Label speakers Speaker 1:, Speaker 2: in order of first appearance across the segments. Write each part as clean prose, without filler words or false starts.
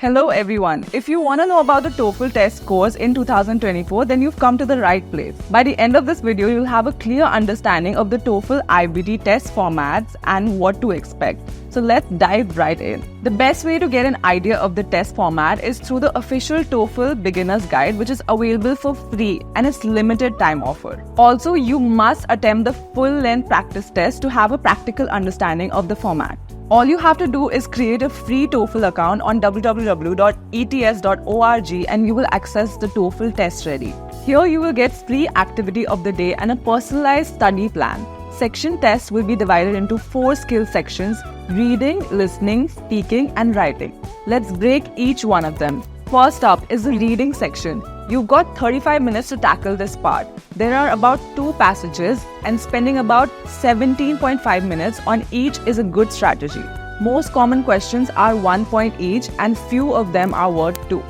Speaker 1: Hello everyone. If you want to know about the TOEFL test scores in 2024, then you've come to the right place. By the end of this video, you'll have a clear understanding of the TOEFL IBT test formats and what to expect. So let's dive right in. The best way to get an idea of the test format is through the official TOEFL Beginner's Guide, which is available for free and it's limited time offer. Also, you must attempt the full-length practice test to have a practical understanding of the format. All you have to do is create a free TOEFL account on www.ets.org and you will access the TOEFL test ready. Here you will get free activity of the day and a personalized study plan. Section tests will be divided into 4 skill sections: reading, listening, speaking and writing. Let's break each one of them. First up is the reading section. You've got 35 minutes to tackle this part. There are about 2 passages and spending about 17.5 minutes on each is a good strategy. Most common questions are 1 point each and few of them are worth 2.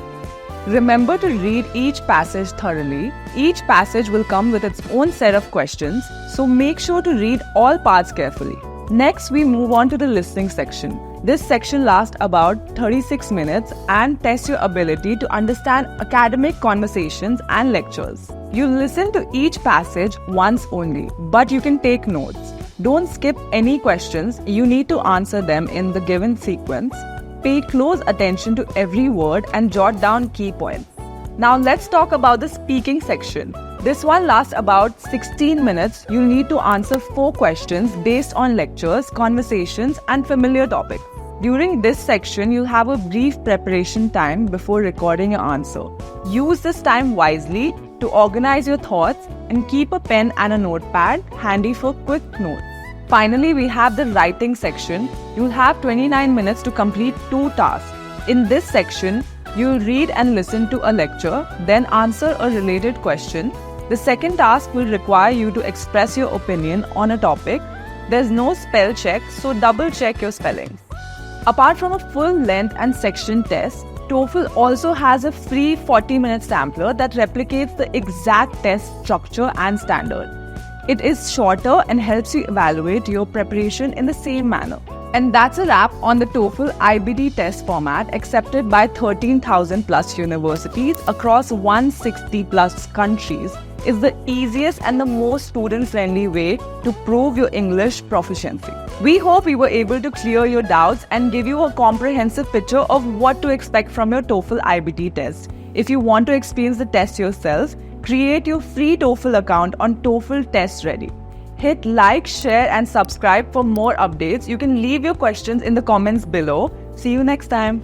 Speaker 1: Remember to read each passage thoroughly. Each passage will come with its own set of questions, so make sure to read all parts carefully. Next, we move on to the listening section. This section lasts about 36 minutes and tests your ability to understand academic conversations and lectures. You listen to each passage once only, but you can take notes. Don't skip any questions, you need to answer them in the given sequence. Pay close attention to every word and jot down key points. Now let's talk about the speaking section. This one lasts about 16 minutes. You'll need to answer 4 questions based on lectures, conversations and familiar topics. During this section, you'll have a brief preparation time before recording your answer. Use this time wisely to organize your thoughts and keep a pen and a notepad handy for quick notes. Finally, we have the writing section. You'll have 29 minutes to complete 2 tasks. In this section, you'll read and listen to a lecture, then answer a related question. The second task will require you to express your opinion on a topic. There's no spell check, so double check your spellings. Apart from a full-length and section test, TOEFL also has a free 40-minute sampler that replicates the exact test structure and standard. It is shorter and helps you evaluate your preparation in the same manner. And that's a wrap on the TOEFL IBT test format accepted by 13,000 plus universities across 160 plus countries. Is the easiest and the most student-friendly way to prove your English proficiency. We hope we were able to clear your doubts and give you a comprehensive picture of what to expect from your TOEFL IBT test. If you want to experience the test yourself, create your free TOEFL account on TOEFL Test Ready. Hit like, share and subscribe for more updates. You can leave your questions in the comments below. See you next time.